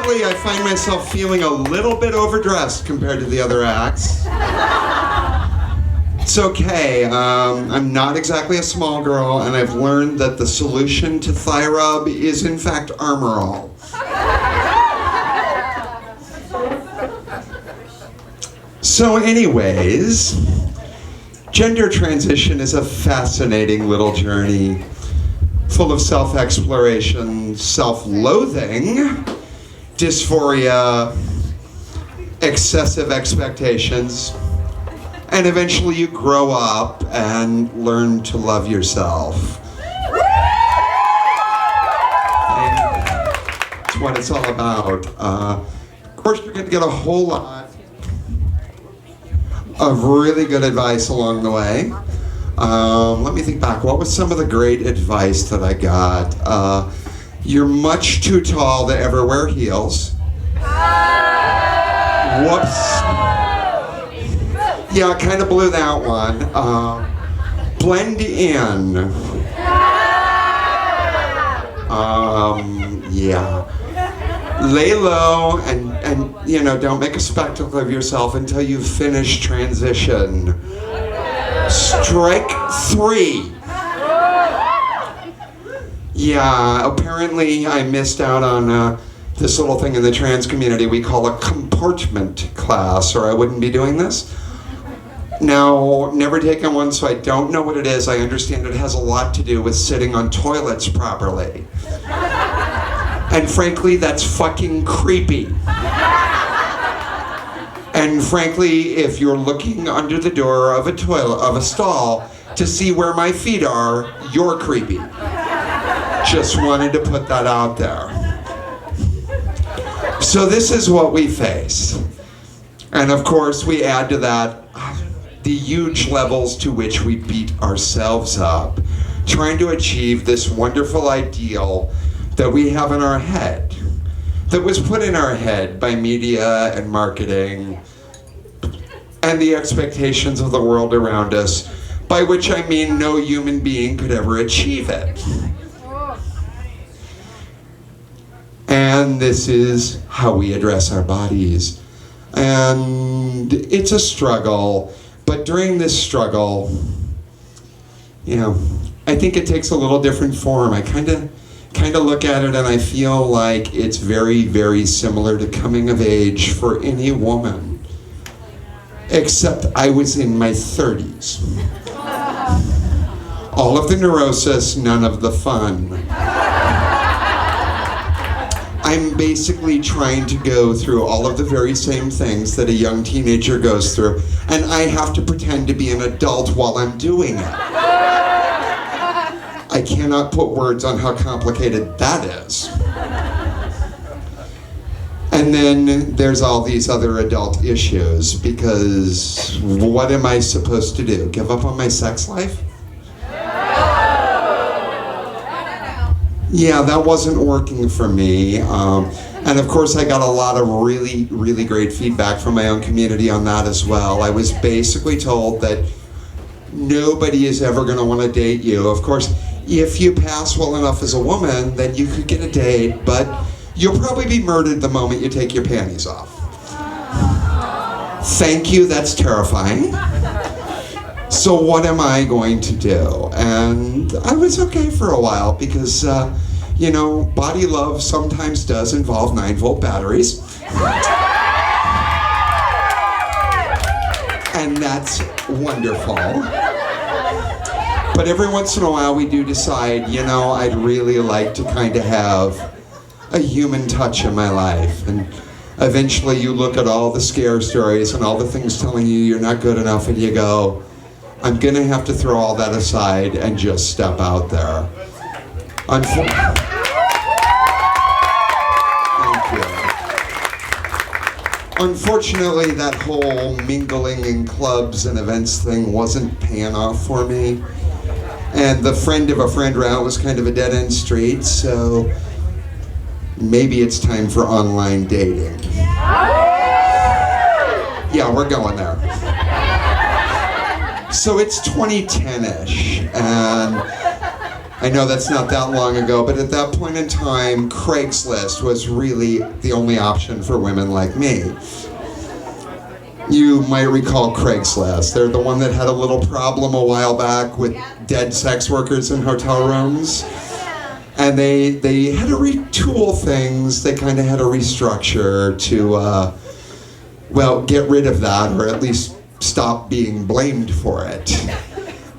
Lately, I find myself feeling a little bit overdressed compared to the other acts. It's okay. I'm not exactly a small girl, and I've learned that the solution to thigh rub is, in fact, Armor All. So anyways, gender transition is a fascinating little journey, full of self-exploration, self-loathing, dysphoria, excessive expectations, and eventually you grow up and learn to love yourself. And that's what it's all about. Of course, you're going to get a whole lot of really good advice along the way. Let me think back. What was some of the great advice that I got? You're much too tall to ever wear heels. Whoops. Yeah, I kind of blew that one. Blend in. Yeah. Lay low and don't make a spectacle of yourself until you've finished transition. Strike 3. Yeah, apparently I missed out on this little thing in the trans community we call a comportment class, or I wouldn't be doing this. Now, never taken one, so I don't know what it is. I understand it has a lot to do with sitting on toilets properly. And frankly, that's fucking creepy. And frankly, if you're looking under the door of a toilet, of a stall, to see where my feet are, you're creepy. Just wanted to put that out there. So this is what we face. And of course, we add to that the huge levels to which we beat ourselves up, trying to achieve this wonderful ideal that we have in our head, that was put in our head by media and marketing and the expectations of the world around us, by which I mean no human being could ever achieve it. And this is how we address our bodies. And it's a struggle, but during this struggle, I think it takes a little different form. I kind of look at it and I feel like it's very, very similar to coming of age for any woman, except I was in my 30s. All of the neurosis, none of the fun. I'm basically trying to go through all of the very same things that a young teenager goes through, and I have to pretend to be an adult while I'm doing it. I cannot put words on how complicated that is. And then there's all these other adult issues, because what am I supposed to do? Give up on my sex life? Yeah, that wasn't working for me. And of course, I got a lot of really, really great feedback from my own community on that as well. I was basically told that nobody is ever going to want to date you. Of course, if you pass well enough as a woman, then you could get a date, but you'll probably be murdered the moment you take your panties off. Thank you, that's terrifying. So what am I going to do? And I was okay for a while because, body love sometimes does involve 9-volt batteries. And that's wonderful. But every once in a while we do decide, I'd really like to kind of have a human touch in my life. And eventually you look at all the scare stories and all the things telling you you're not good enough, and you go, I'm going to have to throw all that aside and just step out there. Thank you. Unfortunately, that whole mingling in clubs and events thing wasn't paying off for me. And the friend of a friend route was kind of a dead-end street, so maybe it's time for online dating. Yeah, we're going there. So it's 2010-ish, and I know that's not that long ago, but at that point in time, Craigslist was really the only option for women like me. You might recall Craigslist. They're the one that had a little problem a while back with dead sex workers in hotel rooms. And they had to retool things. They kind of had to restructure to, get rid of that, or at least stop being blamed for it.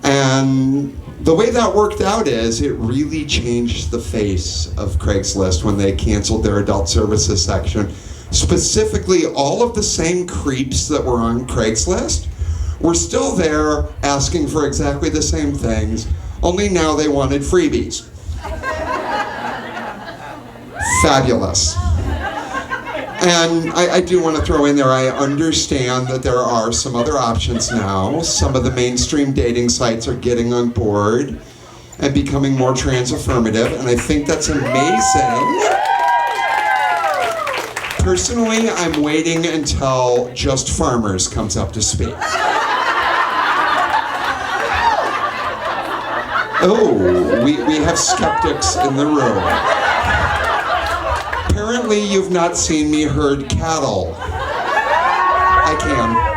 And the way that worked out is it really changed the face of Craigslist when they canceled their adult services section. Specifically, all of the same creeps that were on Craigslist were still there asking for exactly the same things, only now they wanted freebies. Fabulous. And I do want to throw in there, I understand that there are some other options now. Some of the mainstream dating sites are getting on board and becoming more trans-affirmative, and I think that's amazing. Personally, I'm waiting until Just Farmers comes up to speed. Oh, we have skeptics in the room. Apparently, you've not seen me herd cattle. I can.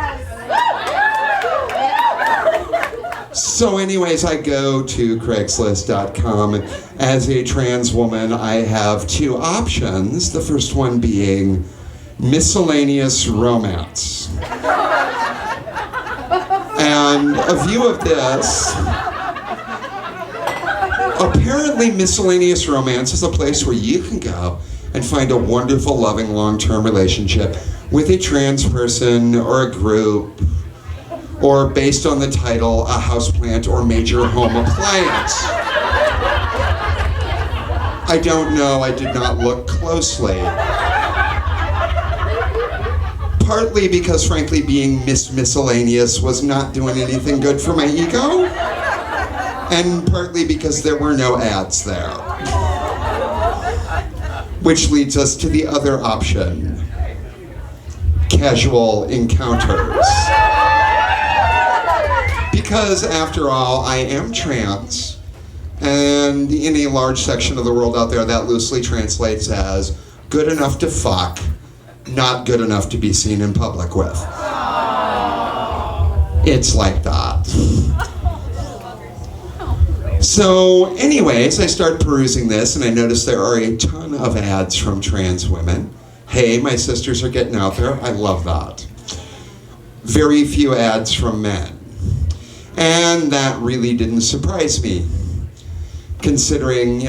So anyways, I go to Craigslist.com, and as a trans woman, I have two options. The first one being miscellaneous romance. And a view of this, apparently miscellaneous romance is a place where you can go and find a wonderful, loving, long-term relationship with a trans person or a group, or based on the title, a houseplant or major home appliance. I don't know, I did not look closely. Partly because, frankly, being miscellaneous was not doing anything good for my ego, and partly because there were no ads there. Which leads us to the other option, casual encounters. Because after all, I am trans, and in a large section of the world out there that loosely translates as good enough to fuck, not good enough to be seen in public with. It's like that. So anyways, I start perusing this and I notice there are a ton of ads from trans women. Hey, my sisters are getting out there. I love that. Very few ads from men. And that really didn't surprise me, considering,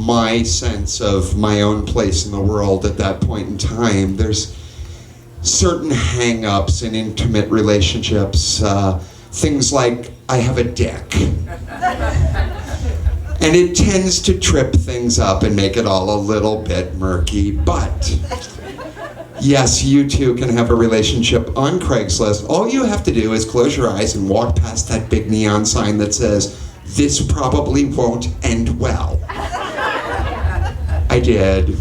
my sense of my own place in the world at that point in time. There's certain hang-ups in intimate relationships, things like, I have a dick. And it tends to trip things up and make it all a little bit murky, but yes, you too can have a relationship on Craigslist. All you have to do is close your eyes and walk past that big neon sign that says, "This probably won't end well." I did.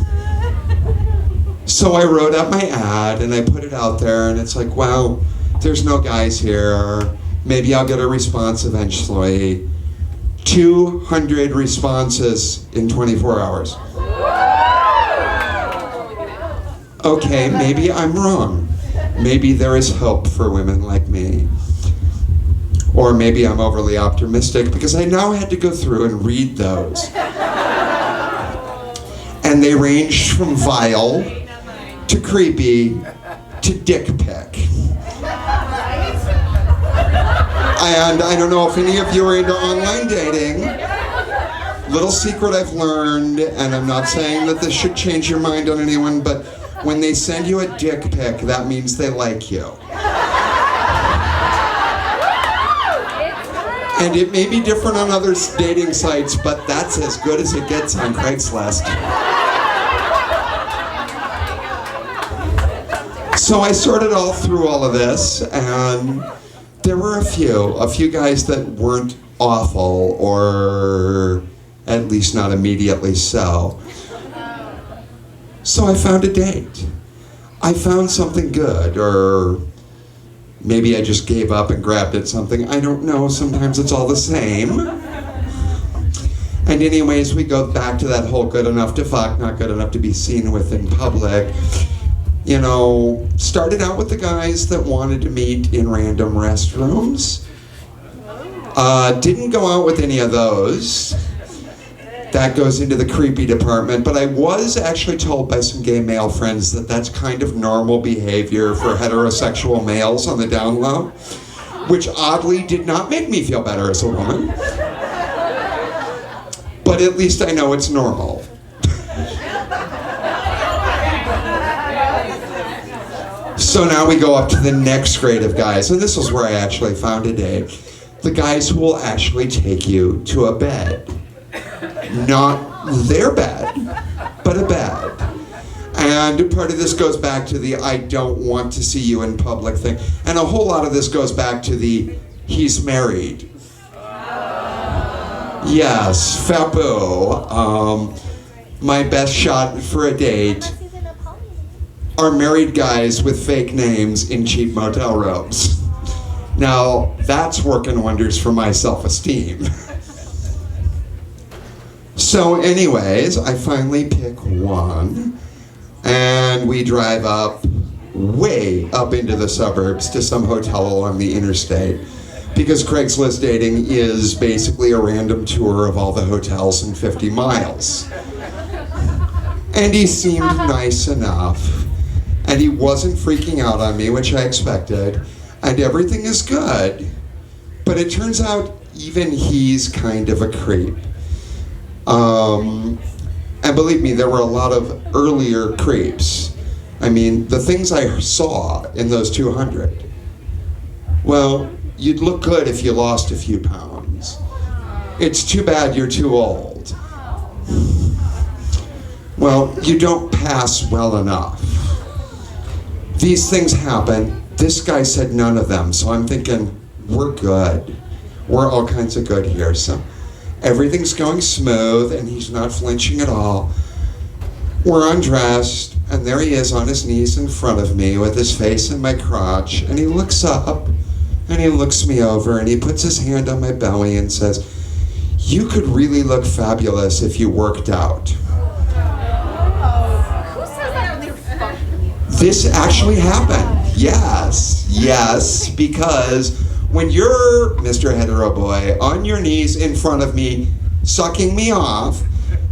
So I wrote up my ad and I put it out there, and it's like, well, there's no guys here. Maybe I'll get a response eventually. 200 responses in 24 hours. Okay, maybe I'm wrong. Maybe there is hope for women like me. Or maybe I'm overly optimistic because I now had to go through and read those. And they ranged from vile to creepy to dick pic. And I don't know if any of you are into online dating. Little secret I've learned, and I'm not saying that this should change your mind on anyone, but when they send you a dick pic, that means they like you. And it may be different on other dating sites, but that's as good as it gets on Craigslist. So I sorted all through all of this, and there were a few guys that weren't awful, or at least not immediately so. So I found a date. I found something good, or maybe I just gave up and grabbed at something. I don't know, sometimes it's all the same. And anyways, we go back to that whole good enough to fuck, not good enough to be seen with in public. You know, started out with the guys that wanted to meet in random restrooms. Didn't go out with any of those. That goes into the creepy department, but I was actually told by some gay male friends that that's kind of normal behavior for heterosexual males on the down low, which oddly did not make me feel better as a woman. But at least I know it's normal. So now we go up to the next grade of guys, and this is where I actually found a date. The guys who will actually take you to a bed. Not their bed, but a bed. And part of this goes back to the I don't want to see you in public thing. And a whole lot of this goes back to the he's married. Yes, Fabu. My best shot for a date are married guys with fake names in cheap motel rooms. Now, that's working wonders for my self-esteem. So anyways, I finally pick one, and we drive up, way up into the suburbs to some hotel along the interstate, because Craigslist dating is basically a random tour of all the hotels in 50 miles. And he seemed nice enough, and he wasn't freaking out on me, which I expected, and everything is good, but it turns out even he's kind of a creep. And believe me, there were a lot of earlier creeps. I mean, the things I saw in those 200. Well, you'd look good if you lost a few pounds. It's too bad you're too old. Well, you don't pass well enough. These things happen. This guy said none of them, so I'm thinking, we're good. We're all kinds of good here, so everything's going smooth, and he's not flinching at all. We're undressed, and there he is on his knees in front of me with his face in my crotch, and he looks up, and he looks me over, and he puts his hand on my belly and says, "You could really look fabulous if you worked out." Who says that? This actually happened. Yes, because when you're, Mr. Hetero Boy, on your knees in front of me, sucking me off,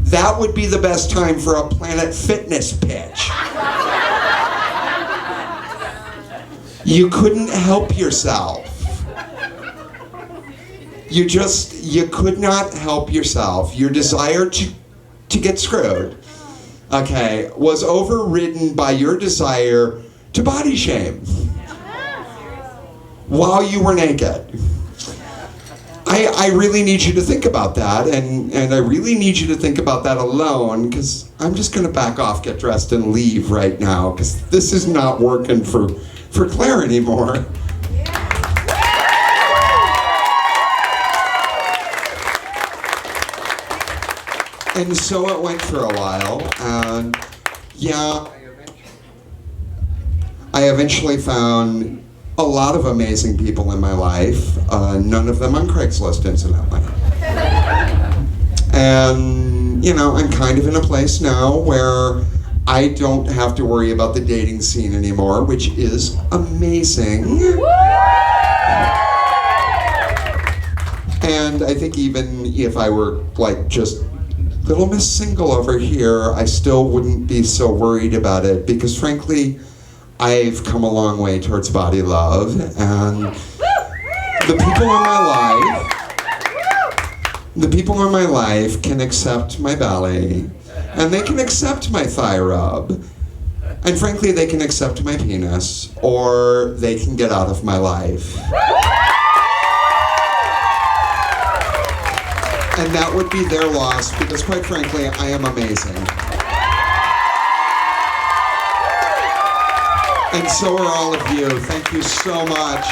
that would be the best time for a Planet Fitness pitch. You couldn't help yourself. You could not help yourself. Your desire to get screwed, okay, was overridden by your desire to body shame while you were naked. I really need you to think about that, and I really need you to think about that alone, because I'm just going to back off, get dressed, and leave right now, because this is not working for Claire anymore. And so it went for a while, and yeah, I eventually found a lot of amazing people in my life, none of them on Craigslist, incidentally. And, you know, I'm kind of in a place now where I don't have to worry about the dating scene anymore, which is amazing. And I think even if I were, like, just Little Miss Single over here, I still wouldn't be so worried about it, because frankly, I've come a long way towards body love, and the people in my life can accept my belly, and they can accept my thigh rub, and frankly, they can accept my penis, or they can get out of my life. And that would be their loss, because quite frankly, I am amazing. And so are all of you. Thank you so much.